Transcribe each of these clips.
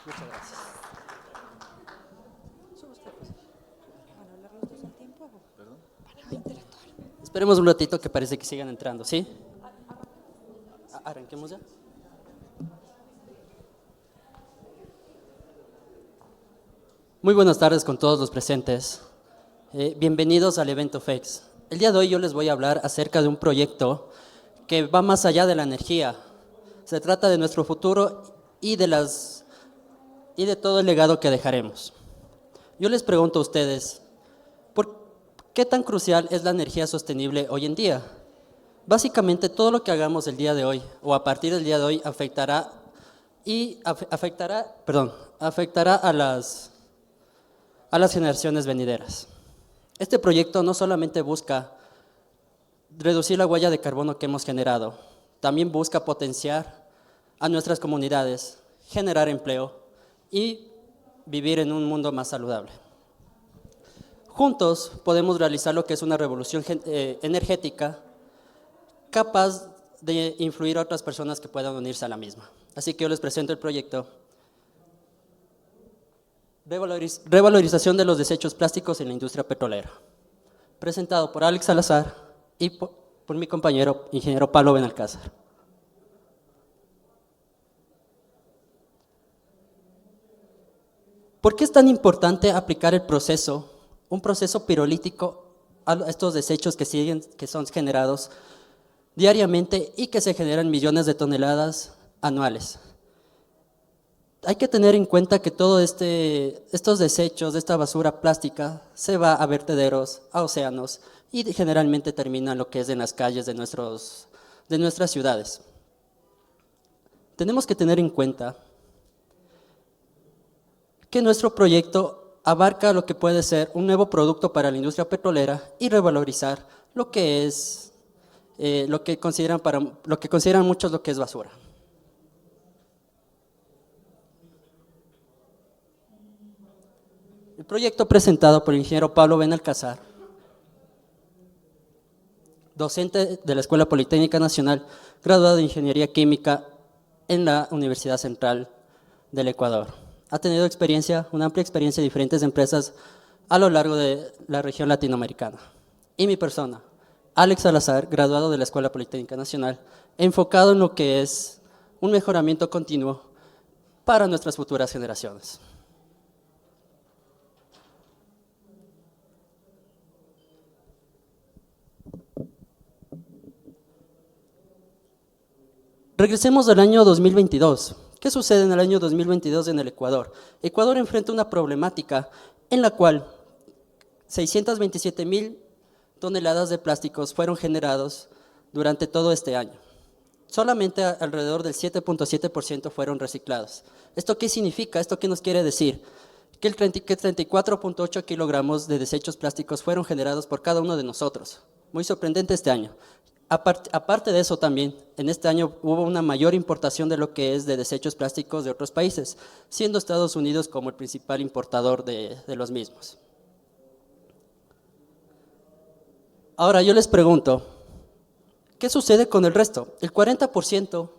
Muchas gracias. Esperemos un ratito que parece que sigan entrando, ¿sí? Arranquemos ya. Muy buenas tardes con todos los presentes. Bienvenidos al evento FEX. El día de hoy yo les voy a hablar acerca de un proyecto que va más allá de la energía. Se trata de nuestro futuro y de todo el legado que dejaremos. Yo les pregunto a ustedes, ¿por qué tan crucial es la energía sostenible hoy en día? Básicamente todo lo que hagamos el día de hoy o a partir del día de hoy afectará a las generaciones venideras. Este proyecto no solamente busca reducir la huella de carbono que hemos generado, también busca potenciar a nuestras comunidades, generar empleo y vivir en un mundo más saludable. Juntos podemos realizar lo que es una revolución energética capaz de influir a otras personas que puedan unirse a la misma. Así que yo les presento el proyecto Revalorización de los desechos plásticos en la industria petrolera, presentado por Alex Salazar y por mi compañero ingeniero Pablo Benalcázar. ¿Por qué es tan importante aplicar un proceso pirolítico a estos desechos que son generados diariamente y que se generan millones de toneladas anuales? Hay que tener en cuenta que estos desechos, esta basura plástica, se va a vertederos, a océanos y generalmente termina en lo que es en las calles de nuestras ciudades. Tenemos que tener en cuenta que nuestro proyecto abarca lo que puede ser un nuevo producto para la industria petrolera y revalorizar lo que consideran muchos lo que es basura. El proyecto presentado por el ingeniero Pablo Benalcázar, docente de la Escuela Politécnica Nacional, graduado de Ingeniería Química en la Universidad Central del Ecuador. Ha tenido una amplia experiencia en diferentes empresas a lo largo de la región latinoamericana. Y mi persona, Alex Salazar, graduado de la Escuela Politécnica Nacional, enfocado en lo que es un mejoramiento continuo para nuestras futuras generaciones. Regresemos al año 2022. ¿Qué sucede en el año 2022 en el Ecuador? Ecuador enfrenta una problemática en la cual 627,000 toneladas de plásticos fueron generados durante todo este año. Solamente alrededor del 7.7% fueron reciclados. ¿Esto qué significa? ¿Esto qué nos quiere decir? Que 34.8 kilogramos de desechos plásticos fueron generados por cada uno de nosotros. Muy sorprendente este año. Aparte de eso también, en este año hubo una mayor importación de lo que es de desechos plásticos de otros países, siendo Estados Unidos como el principal importador de los mismos. Ahora yo les pregunto, ¿qué sucede con el resto? El 40%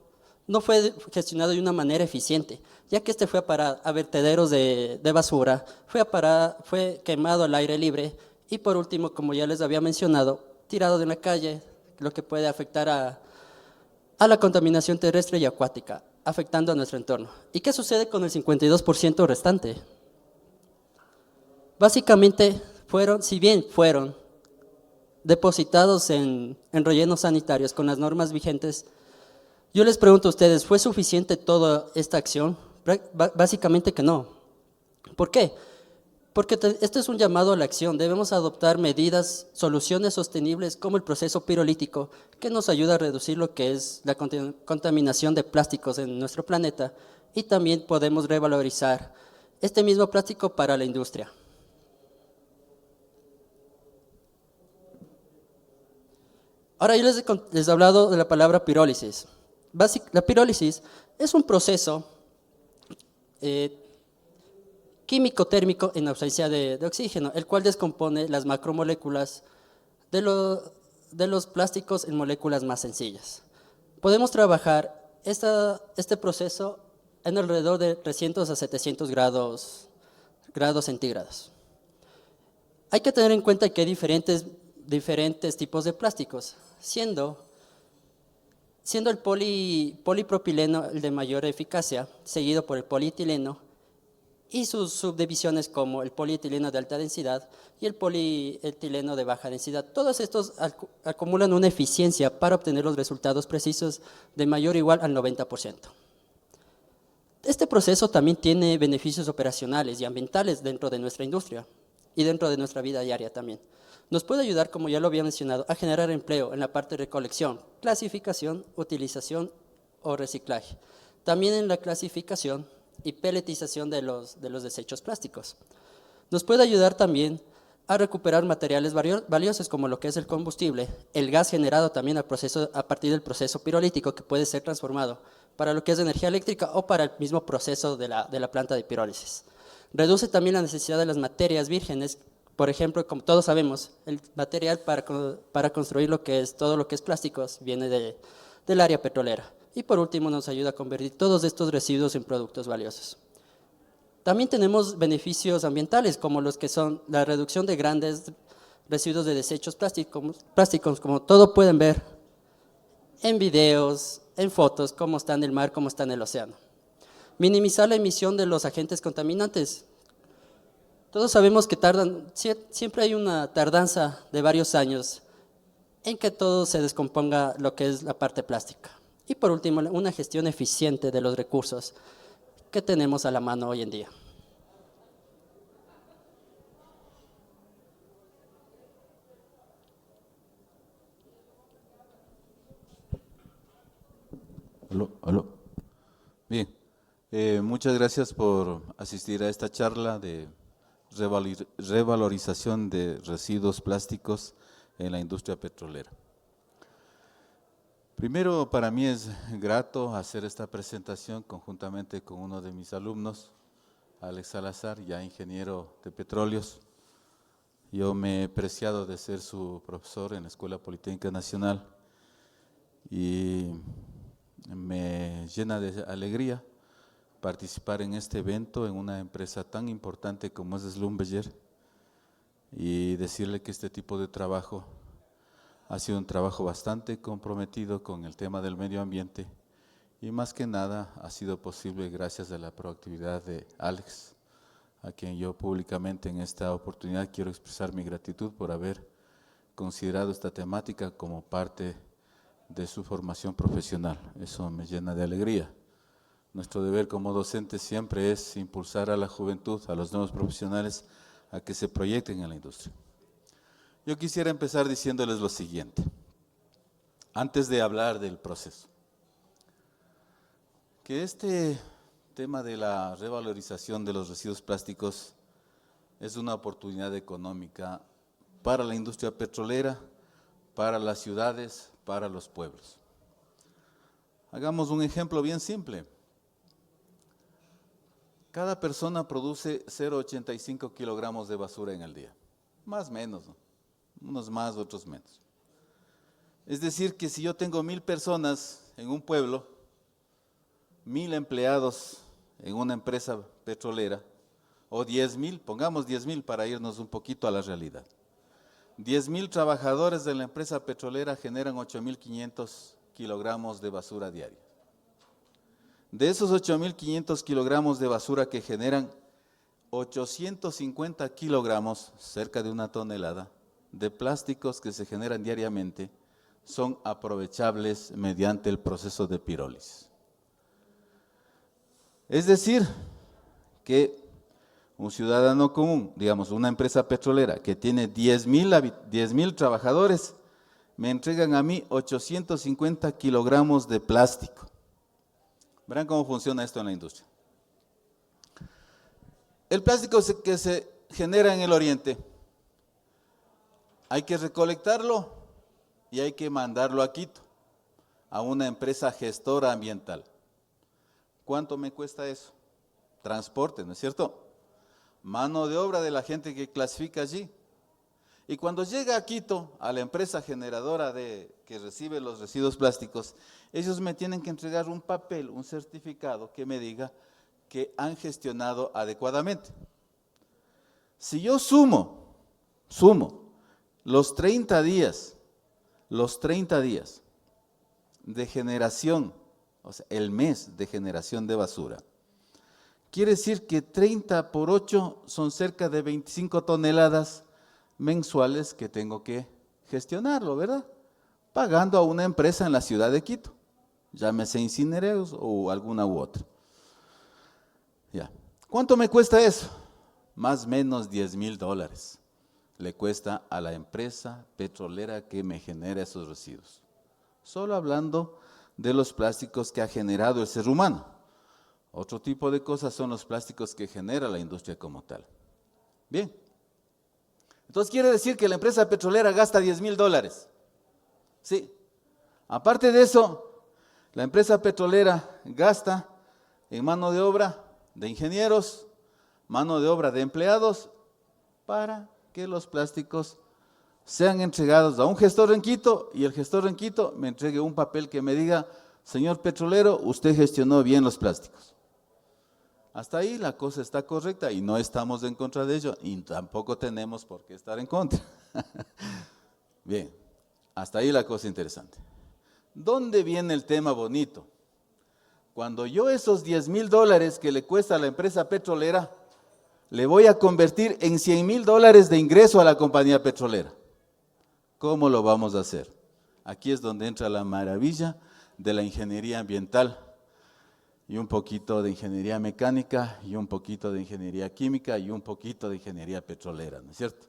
no fue gestionado de una manera eficiente, ya que fue a parar a vertederos de basura, fue quemado al aire libre y por último, como ya les había mencionado, tirado de una calle, lo que puede afectar a la contaminación terrestre y acuática, afectando a nuestro entorno. ¿Y qué sucede con el 52% restante? Básicamente, si bien fueron depositados en rellenos sanitarios con las normas vigentes, yo les pregunto a ustedes, ¿fue suficiente toda esta acción? Básicamente que no. ¿Por qué? Porque esto es un llamado a la acción. Debemos adoptar medidas, soluciones sostenibles como el proceso pirolítico, que nos ayuda a reducir lo que es la contaminación de plásticos en nuestro planeta, y también podemos revalorizar este mismo plástico para la industria. Ahora yo les he hablado de la palabra pirólisis. La pirólisis es un proceso químico-térmico en ausencia de oxígeno, el cual descompone las macromoléculas de los plásticos en moléculas más sencillas. Podemos trabajar este proceso en alrededor de 300 a 700 grados centígrados. Hay que tener en cuenta que hay diferentes tipos de plásticos, siendo el polipropileno el de mayor eficacia, seguido por el polietileno y sus subdivisiones como el polietileno de alta densidad y el polietileno de baja densidad. Todos estos acumulan una eficiencia para obtener los resultados precisos de mayor o igual al 90%. Este proceso también tiene beneficios operacionales y ambientales dentro de nuestra industria y dentro de nuestra vida diaria también. Nos puede ayudar, como ya lo había mencionado, a generar empleo en la parte de recolección, clasificación, utilización o reciclaje. También en la clasificación y peletización de los desechos plásticos. Nos puede ayudar también a recuperar materiales valiosos como lo que es el combustible, el gas generado también a partir del proceso pirolítico que puede ser transformado para lo que es energía eléctrica o para el mismo proceso de la planta de pirólisis. Reduce también la necesidad de las materias vírgenes. Por ejemplo, como todos sabemos, el material para construir todo lo que es plásticos viene del área petrolera. Y por último, nos ayuda a convertir todos estos residuos en productos valiosos. También tenemos beneficios ambientales, como los que son la reducción de grandes residuos de desechos plásticos, como todos pueden ver en videos, en fotos, cómo está en el mar, cómo está en el océano. Minimizar la emisión de los agentes contaminantes. Todos sabemos que siempre hay una tardanza de varios años en que todo se descomponga lo que es la parte plástica. Y por último, una gestión eficiente de los recursos que tenemos a la mano hoy en día. Aló. Bien, muchas gracias por asistir a esta charla de revalorización de residuos plásticos en la industria petrolera. Primero, para mí es grato hacer esta presentación conjuntamente con uno de mis alumnos, Alex Salazar, ya ingeniero de petróleos. Yo me he preciado de ser su profesor en la Escuela Politécnica Nacional y me llena de alegría participar en este evento en una empresa tan importante como es Schlumberger y decirle que este tipo de trabajo ha sido un trabajo bastante comprometido con el tema del medio ambiente y más que nada ha sido posible gracias a la proactividad de Alex, a quien yo públicamente en esta oportunidad quiero expresar mi gratitud por haber considerado esta temática como parte de su formación profesional. Eso me llena de alegría. Nuestro deber como docentes siempre es impulsar a la juventud, a los nuevos profesionales, a que se proyecten en la industria. Yo quisiera empezar diciéndoles lo siguiente, antes de hablar del proceso, que este tema de la revalorización de los residuos plásticos es una oportunidad económica para la industria petrolera, para las ciudades, para los pueblos. Hagamos un ejemplo bien simple. Cada persona produce 0,85 kilogramos de basura en el día, más o menos, ¿no? Unos más, otros menos. Es decir, que si yo tengo 1000 personas en un pueblo, 1000 empleados en una empresa petrolera, o 10,000, pongamos 10,000 para irnos un poquito a la realidad. 10,000 trabajadores de la empresa petrolera generan 8,500 kilogramos de basura diaria. De esos 8,500 kilogramos de basura que generan, 850 kilogramos, cerca de una tonelada, de plásticos que se generan diariamente son aprovechables mediante el proceso de pirólisis. Es decir, que un ciudadano común, digamos una empresa petrolera que tiene 10,000 trabajadores, me entregan a mí 850 kilogramos de plástico. Verán cómo funciona esto en la industria. El plástico que se genera en el oriente, hay que recolectarlo y hay que mandarlo a Quito, a una empresa gestora ambiental. ¿Cuánto me cuesta eso? Transporte, ¿no es cierto? Mano de obra de la gente que clasifica allí. Y cuando llega a Quito, a la empresa generadora que recibe los residuos plásticos, ellos me tienen que entregar un papel, un certificado que me diga que han gestionado adecuadamente. Si yo sumo los 30 días de generación, o sea, el mes de generación de basura, quiere decir que 30 por 8 son cerca de 25 toneladas mensuales que tengo que gestionarlo, ¿verdad? Pagando a una empresa en la ciudad de Quito, llámese Incinereos o alguna u otra. Ya. ¿Cuánto me cuesta eso? Más o menos $10,000 le cuesta a la empresa petrolera que me genera esos residuos. Solo hablando de los plásticos que ha generado el ser humano. Otro tipo de cosas son los plásticos que genera la industria como tal. Bien. Entonces quiere decir que la empresa petrolera gasta $10,000. Sí. Aparte de eso, la empresa petrolera gasta en mano de obra de ingenieros, mano de obra de empleados, para que los plásticos sean entregados a un gestor en Quito y el gestor en Quito me entregue un papel que me diga, señor petrolero, usted gestionó bien los plásticos. Hasta ahí la cosa está correcta y no estamos en contra de ello y tampoco tenemos por qué estar en contra. Bien, hasta ahí la cosa interesante. ¿Dónde viene el tema bonito? Cuando yo esos $10,000 que le cuesta a la empresa petrolera, le voy a convertir en $100,000 de ingreso a la compañía petrolera. ¿Cómo lo vamos a hacer? Aquí es donde entra la maravilla de la ingeniería ambiental y un poquito de ingeniería mecánica y un poquito de ingeniería química y un poquito de ingeniería petrolera, ¿no es cierto?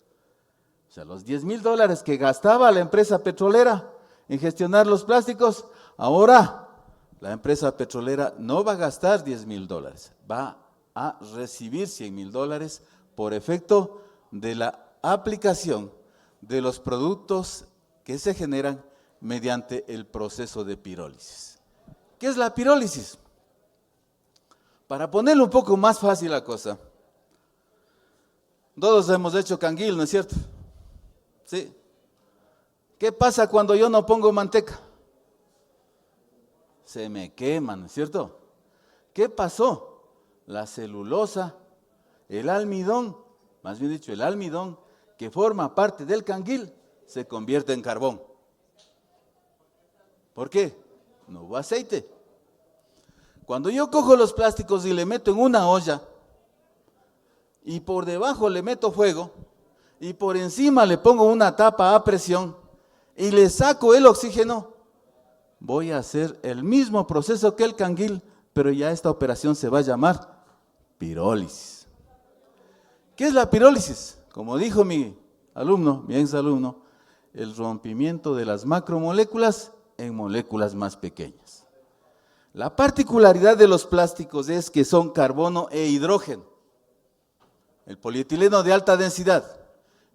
O sea, los $10,000 que gastaba la empresa petrolera en gestionar los plásticos, ahora la empresa petrolera no va a gastar $10,000, va a recibir $100,000 por efecto de la aplicación de los productos que se generan mediante el proceso de pirólisis. ¿Qué es la pirólisis? Para ponerlo un poco más fácil la cosa, todos hemos hecho canguil, ¿no es cierto? Sí. ¿Qué pasa cuando yo no pongo manteca? Se me quema, ¿no es cierto? ¿Qué pasó? La celulosa, el almidón, más bien dicho, el almidón que forma parte del canguil, se convierte en carbón. ¿Por qué? No hubo aceite. Cuando yo cojo los plásticos y le meto en una olla, y por debajo le meto fuego, y por encima le pongo una tapa a presión, y le saco el oxígeno, voy a hacer el mismo proceso que el canguil, pero ya esta operación se va a llamar pirólisis. ¿Qué es la pirólisis? Como dijo mi exalumno, el rompimiento de las macromoléculas en moléculas más pequeñas. La particularidad de los plásticos es que son carbono e hidrógeno. El polietileno de alta densidad,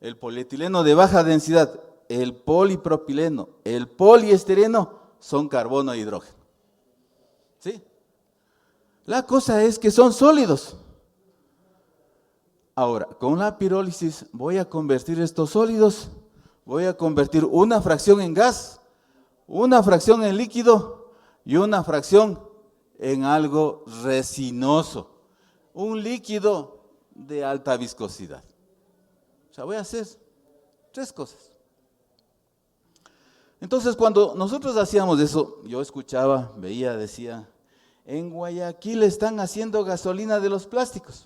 el polietileno de baja densidad, el polipropileno, el poliestireno son carbono e hidrógeno. ¿Sí? La cosa es que son sólidos. Ahora, con la pirólisis voy a convertir estos sólidos, voy a convertir una fracción en gas, una fracción en líquido y una fracción en algo resinoso, un líquido de alta viscosidad. O sea, voy a hacer 3 cosas. Entonces, cuando nosotros hacíamos eso, yo escuchaba, veía, decía, en Guayaquil están haciendo gasolina de los plásticos.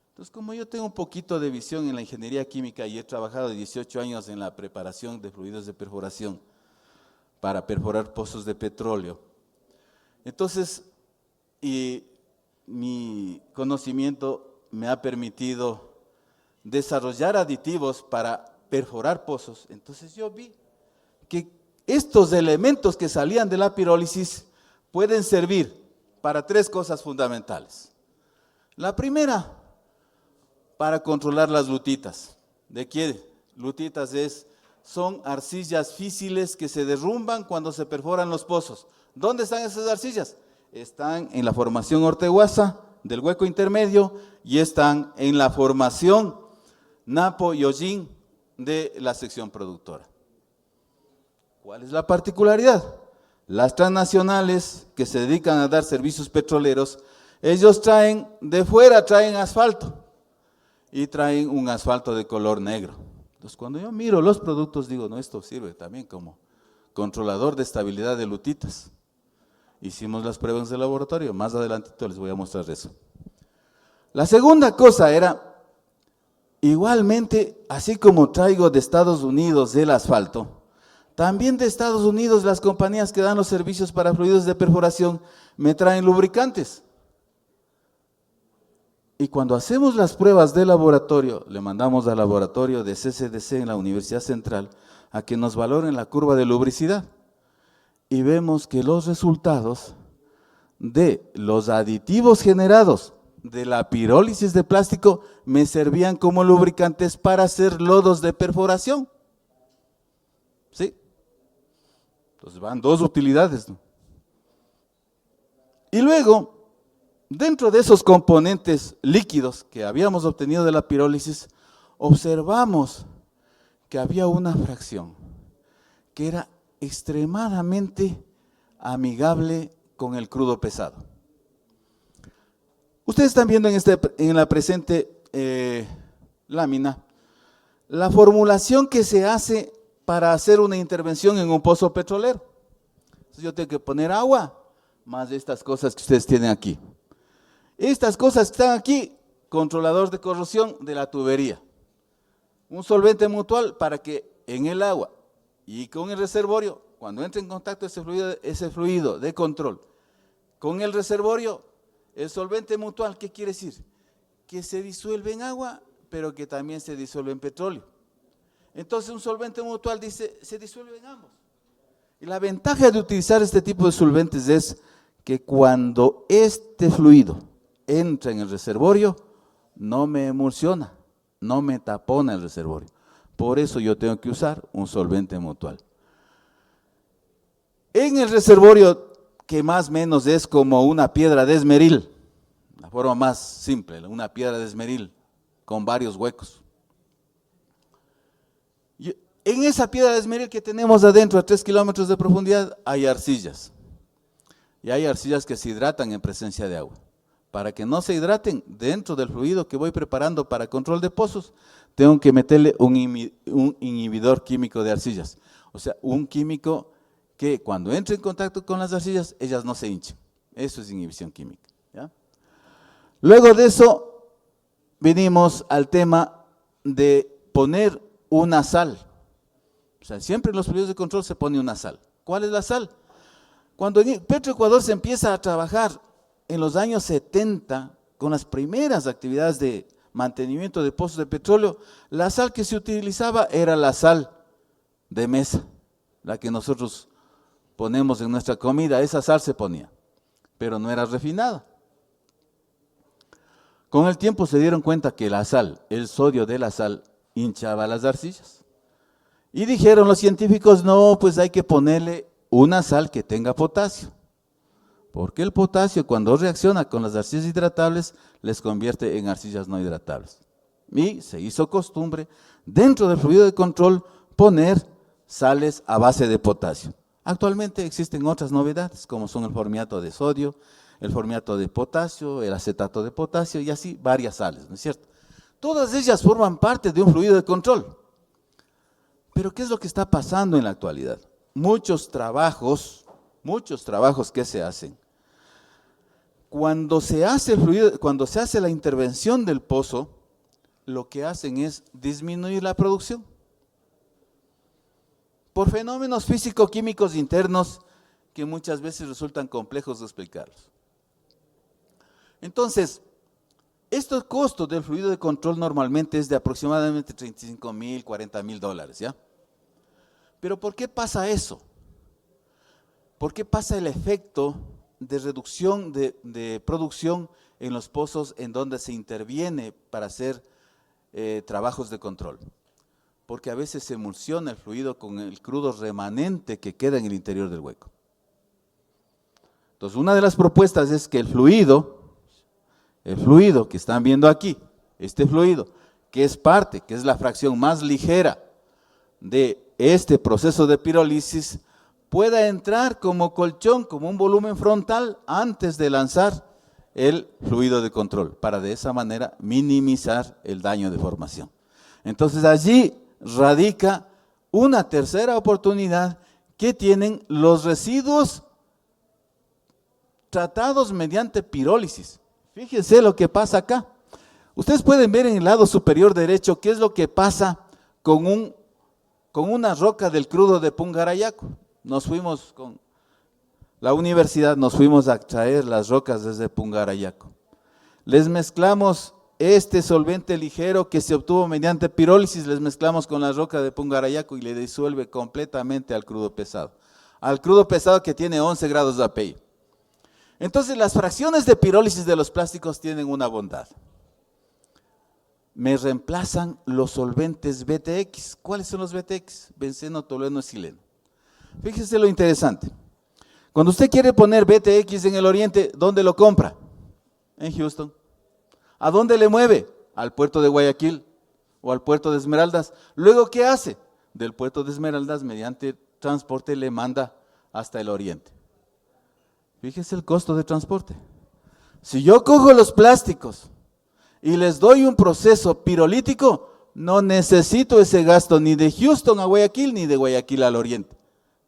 Entonces, como yo tengo un poquito de visión en la ingeniería química y he trabajado 18 años en la preparación de fluidos de perforación para perforar pozos de petróleo, entonces, y mi conocimiento me ha permitido desarrollar aditivos para perforar pozos, entonces yo vi que estos elementos que salían de la pirólisis pueden servir para 3 cosas fundamentales. La primera, para controlar las lutitas. ¿De qué? Lutitas son arcillas físiles que se derrumban cuando se perforan los pozos. ¿Dónde están esas arcillas? Están en la formación Orteguaza del hueco intermedio y están en la formación Napo y Hollín de la sección productora. ¿Cuál es la particularidad? Las transnacionales que se dedican a dar servicios petroleros, ellos traen de fuera, traen asfalto y traen un asfalto de color negro. Entonces, cuando yo miro los productos, digo, no, esto sirve también como controlador de estabilidad de lutitas. Hicimos las pruebas de laboratorio, más adelantito les voy a mostrar eso. La segunda cosa era, igualmente, así como traigo de Estados Unidos el asfalto, también de Estados Unidos las compañías que dan los servicios para fluidos de perforación me traen lubricantes. Y cuando hacemos las pruebas de laboratorio, le mandamos al laboratorio de CCDC en la Universidad Central a que nos valoren la curva de lubricidad. Y vemos que los resultados de los aditivos generados de la pirólisis de plástico me servían como lubricantes para hacer lodos de perforación. ¿Sí? Entonces van dos utilidades, ¿no? Y luego, dentro de esos componentes líquidos que habíamos obtenido de la pirólisis, observamos que había una fracción que era extremadamente amigable con el crudo pesado. Ustedes están viendo en la presente lámina la formulación que se hace para hacer una intervención en un pozo petrolero. Entonces yo tengo que poner agua, más de estas cosas que ustedes tienen aquí. Estas cosas que están aquí, controlador de corrosión de la tubería. Un solvente mutual para que en el agua y con el reservorio, cuando entre en contacto ese fluido de control con el reservorio, el solvente mutual, ¿qué quiere decir? Que se disuelve en agua, pero que también se disuelve en petróleo. Entonces un solvente mutual dice, se disuelve en ambos. Y la ventaja de utilizar este tipo de solventes es que cuando este fluido entra en el reservorio, no me emulsiona, no me tapona el reservorio. Por eso yo tengo que usar un solvente mutual. En el reservorio, que más o menos es como una piedra de esmeril, la forma más simple, una piedra de esmeril con varios huecos. En esa piedra de esmeril que tenemos adentro a 3 kilómetros de profundidad hay arcillas. Y hay arcillas que se hidratan en presencia de agua. Para que no se hidraten, dentro del fluido que voy preparando para control de pozos, tengo que meterle un inhibidor químico de arcillas. O sea, un químico que cuando entre en contacto con las arcillas, ellas no se hinchen. Eso es inhibición química, ¿ya? Luego de eso, venimos al tema de poner una sal. O sea, siempre en los fluidos de control se pone una sal. ¿Cuál es la sal? Cuando Petroecuador se empieza a trabajar en los años 70, con las primeras actividades de mantenimiento de pozos de petróleo, la sal que se utilizaba era la sal de mesa, la que nosotros ponemos en nuestra comida, esa sal se ponía, pero no era refinada. Con el tiempo se dieron cuenta que la sal, el sodio de la sal, hinchaba las arcillas. Y dijeron los científicos, no, pues hay que ponerle una sal que tenga potasio. Porque el potasio cuando reacciona con las arcillas hidratables les convierte en arcillas no hidratables. Y se hizo costumbre dentro del fluido de control poner sales a base de potasio. Actualmente existen otras novedades como son el formiato de sodio, el formiato de potasio, el acetato de potasio y así varias sales, ¿no es cierto? Todas ellas forman parte de un fluido de control. Pero ¿qué es lo que está pasando en la actualidad? Muchos trabajos que se hacen. Cuando se hace el fluido, cuando se hace la intervención del pozo, lo que hacen es disminuir la producción. Por fenómenos físico-químicos internos que muchas veces resultan complejos de explicarlos. Entonces, estos costos del fluido de control normalmente es de aproximadamente $35,000, $40,000, ¿ya? Pero ¿por qué pasa eso? ¿Por qué pasa el efecto de reducción de producción en los pozos en donde se interviene para hacer trabajos de control? Porque a veces se emulsiona el fluido con el crudo remanente que queda en el interior del hueco. Entonces, una de las propuestas es que el fluido que están viendo aquí, este fluido, que es la fracción más ligera de este proceso de pirólisis pueda entrar como colchón, como un volumen frontal antes de lanzar el fluido de control, para de esa manera minimizar el daño de formación. Entonces allí radica una tercera oportunidad que tienen los residuos tratados mediante pirólisis. Fíjense lo que pasa acá. Ustedes pueden ver en el lado superior derecho qué es lo que pasa con una roca del crudo de Pungarayacu. Nos fuimos con la universidad, nos fuimos a traer las rocas desde Pungarayacu. Les mezclamos este solvente ligero que se obtuvo mediante pirólisis, les mezclamos con la roca de Pungarayacu y le disuelve completamente al crudo pesado. Al crudo pesado que tiene 11 grados de API. Entonces las fracciones de pirólisis de los plásticos tienen una bondad. Me reemplazan los solventes BTX. ¿Cuáles son los BTX? Benceno, tolueno, etileno. Fíjese lo interesante. Cuando usted quiere poner BTX en el oriente, ¿dónde lo compra? En Houston. ¿A dónde le mueve? Al puerto de Guayaquil o al puerto de Esmeraldas. Luego, ¿qué hace? Del puerto de Esmeraldas, mediante transporte, le manda hasta el oriente. Fíjese el costo de transporte. Si yo cojo los plásticos y les doy un proceso pirolítico, no necesito ese gasto ni de Houston a Guayaquil, ni de Guayaquil al oriente.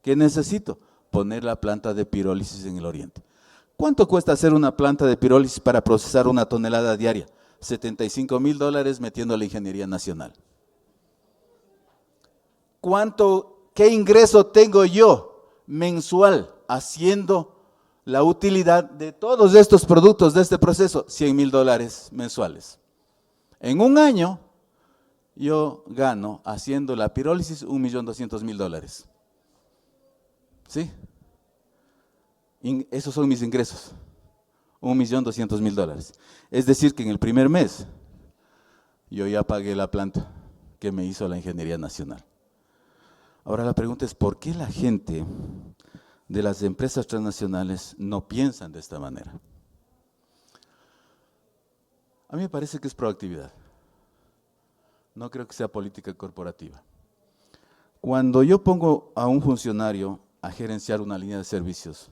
¿Qué necesito? Poner la planta de pirólisis en el oriente. ¿Cuánto cuesta hacer una planta de pirólisis para procesar 1 tonelada diaria? $75,000 metiendo la ingeniería nacional. ¿Qué ingreso tengo yo mensual haciendo la utilidad de todos estos productos de este proceso? $100,000 mensuales. En un año yo gano haciendo la pirólisis $1,200,000. ¿Sí? Esos son mis ingresos, $1,200,000. Es decir que en el primer mes yo ya pagué la planta que me hizo la Ingeniería Nacional. Ahora la pregunta es, ¿por qué la gente de las empresas transnacionales no piensan de esta manera? A mí me parece que es proactividad. No creo que sea política corporativa. Cuando yo pongo a un funcionario a gerenciar una línea de servicios,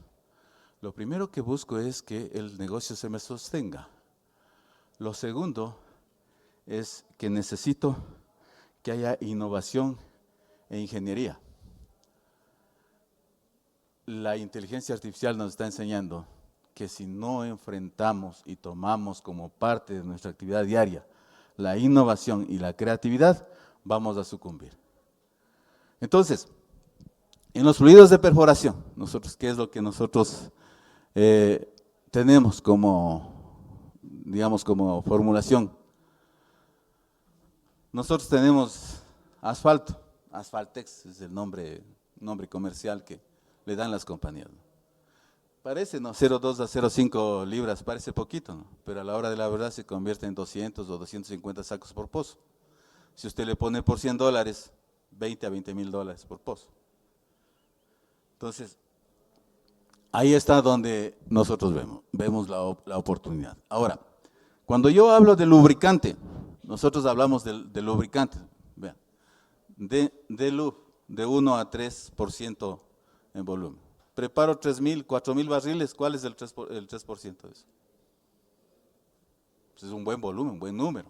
lo primero que busco es que el negocio se me sostenga. Lo segundo es que necesito que haya innovación e ingeniería. La inteligencia artificial nos está enseñando que si no enfrentamos y tomamos como parte de nuestra actividad diaria la innovación y la creatividad, vamos a sucumbir. Entonces, en los fluidos de perforación, ¿qué es lo que nosotros tenemos como, digamos, como formulación? Nosotros tenemos asfalto, Asfaltex es el nombre comercial que le dan las compañías. Parece, ¿no? 0,2 a 0,5 libras, parece poquito, ¿no? Pero a la hora de la verdad se convierte en 200 o 250 sacos por pozo. Si usted le pone por $100, 20 a 20 mil dólares por pozo. Entonces, ahí está donde nosotros vemos la oportunidad. Ahora, cuando yo hablo de lubricante, nosotros hablamos del lubricante, vean, de luz, de 1 a 3% en volumen. Preparo 3,000, 4,000 barriles, ¿cuál es el 3% de eso? Pues es un buen volumen, un buen número.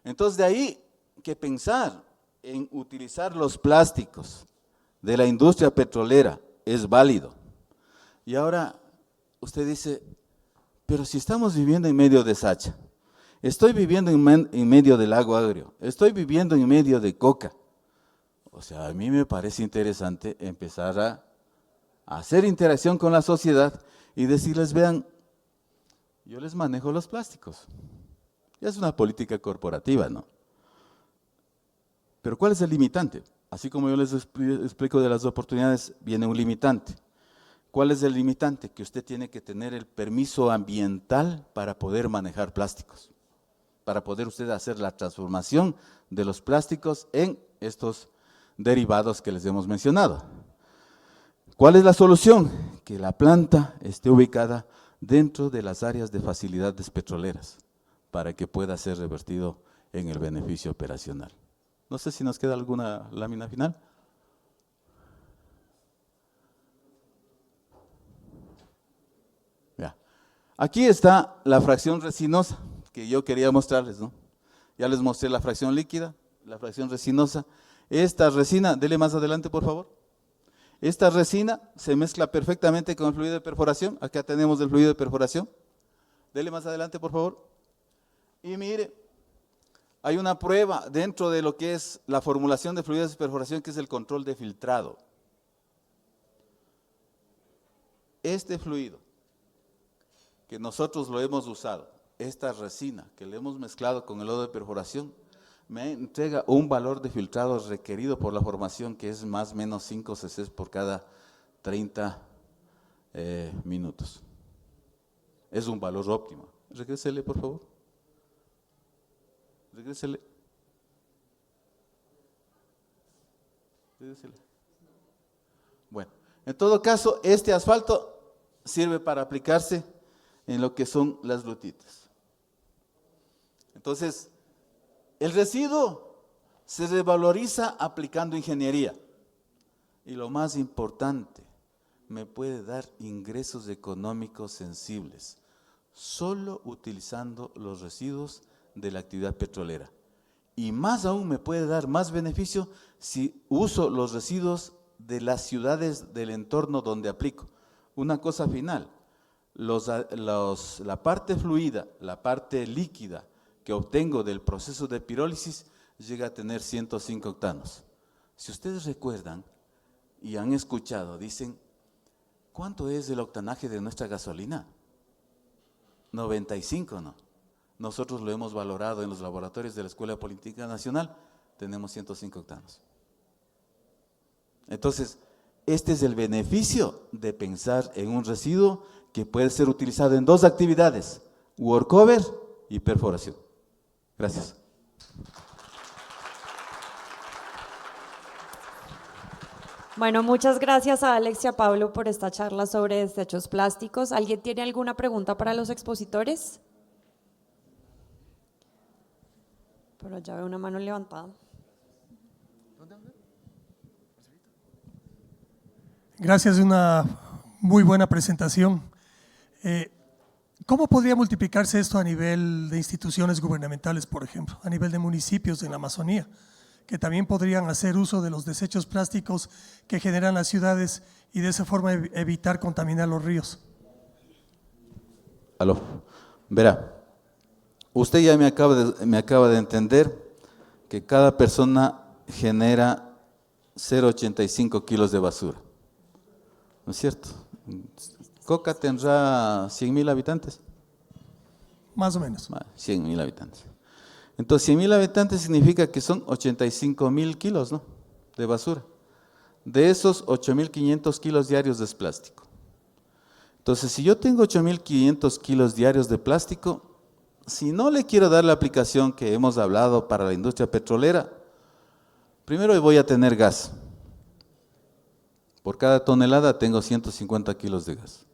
Entonces, de ahí que pensar en utilizar los plásticos de la industria petrolera es válido. Y ahora usted dice, pero si estamos viviendo en medio de Sacha, estoy viviendo en medio del lago agrio, estoy viviendo en medio de Coca. O sea, a mí me parece interesante empezar a hacer interacción con la sociedad y decirles, vean, yo les manejo los plásticos. Ya es una política corporativa, ¿no? Pero ¿cuál es el limitante? Así como yo les explico de las oportunidades, viene un limitante. ¿Cuál es el limitante? Que usted tiene que tener el permiso ambiental para poder manejar plásticos, para poder usted hacer la transformación de los plásticos en estos derivados que les hemos mencionado. ¿Cuál es la solución? Que la planta esté ubicada dentro de las áreas de facilidades petroleras para que pueda ser revertido en el beneficio operacional. No sé si nos queda alguna lámina final. Ya. Aquí está la fracción resinosa que yo quería mostrarles, ¿no? Ya les mostré la fracción líquida, la fracción resinosa. Esta resina, dele más adelante por favor. Esta resina se mezcla perfectamente con el fluido de perforación. Acá tenemos el fluido de perforación. Dele más adelante por favor. Y mire, hay una prueba dentro de lo que es la formulación de fluidos de perforación, que es el control de filtrado. Este fluido que nosotros lo hemos usado, esta resina que le hemos mezclado con el lodo de perforación, me entrega un valor de filtrado requerido por la formación que es más o menos 5 cc por cada 30 minutos. Es un valor óptimo. Regrésele, por favor. Regrésele. Regrésele. Bueno, en todo caso, este asfalto sirve para aplicarse en lo que son las lutitas. Entonces, el residuo se revaloriza aplicando ingeniería. Y lo más importante, me puede dar ingresos económicos sensibles, solo utilizando los residuos de la actividad petrolera. Y más aún me puede dar más beneficio si uso los residuos de las ciudades del entorno donde aplico. Una cosa final, la parte fluida, la parte líquida que obtengo del proceso de pirólisis llega a tener 105 octanos. Si ustedes recuerdan y han escuchado, dicen, ¿cuánto es el octanaje de nuestra gasolina? 95, ¿no? Nosotros lo hemos valorado en los laboratorios de la Escuela Politécnica Nacional, tenemos 105 octanos. Entonces, este es el beneficio de pensar en un residuo que puede ser utilizado en dos actividades, workover y perforación. Gracias. Bueno, muchas gracias a Alex y a Pablo por esta charla sobre desechos plásticos. ¿Alguien tiene alguna pregunta para los expositores? Por allá veo una mano levantada. Gracias, una muy buena presentación. ¿Cómo podría multiplicarse esto a nivel de instituciones gubernamentales, por ejemplo, a nivel de municipios en la Amazonía, que también podrían hacer uso de los desechos plásticos que generan las ciudades y de esa forma evitar contaminar los ríos? Aló, verá, usted ya me acaba de entender que cada persona genera 0,85 kilos de basura, ¿no es cierto? Coca tendrá 100.000 habitantes. Más o menos. 100.000 habitantes. Entonces, 100.000 habitantes significa que son 85.000 kilos, ¿no?, de basura. De esos, 8.500 kilos diarios es plástico. Entonces, si yo tengo 8.500 kilos diarios de plástico, si no le quiero dar la aplicación que hemos hablado para la industria petrolera, primero voy a tener gas. Por cada tonelada tengo 150 kilos de gas.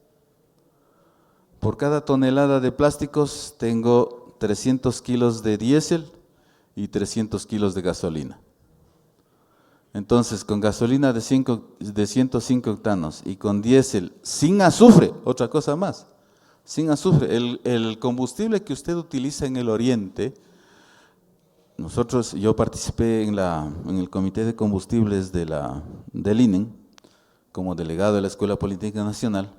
Por cada tonelada de plásticos tengo 300 kilos de diésel y 300 kilos de gasolina. Entonces, con gasolina de 105 octanos y con diésel sin azufre, otra cosa más, sin azufre, el combustible que usted utiliza en el oriente, yo participé en el comité de combustibles del INEN, como delegado de la Escuela Politécnica Nacional,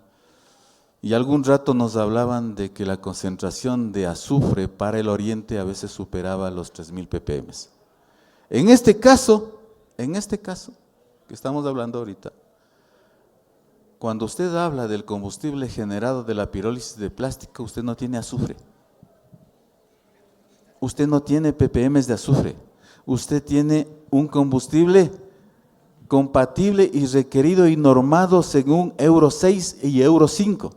y algún rato nos hablaban de que la concentración de azufre para el oriente a veces superaba los 3.000 ppm. En este caso que estamos hablando ahorita, cuando usted habla del combustible generado de la pirólisis de plástico, usted no tiene azufre. Usted no tiene ppm de azufre. Usted tiene un combustible compatible y requerido y normado según Euro 6 y Euro 5,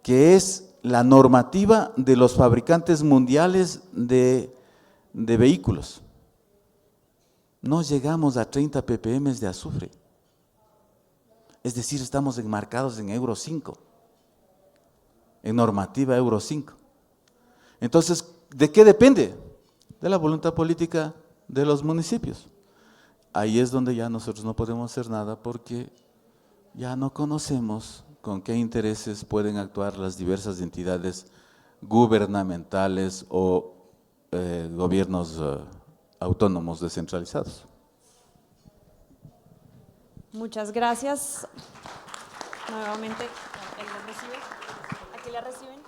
que es la normativa de los fabricantes mundiales de vehículos. No llegamos a 30 ppm de azufre. Es decir, estamos enmarcados en Euro 5, en normativa Euro 5. Entonces, ¿de qué depende? De la voluntad política de los municipios. Ahí es donde ya nosotros no podemos hacer nada porque ya no conocemos con qué intereses pueden actuar las diversas entidades gubernamentales o gobiernos autónomos descentralizados. Muchas gracias. Nuevamente, ¿él lo recibe? ¿Aquí le reciben?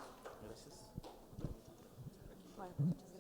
Gracias. Bueno, muchas gracias.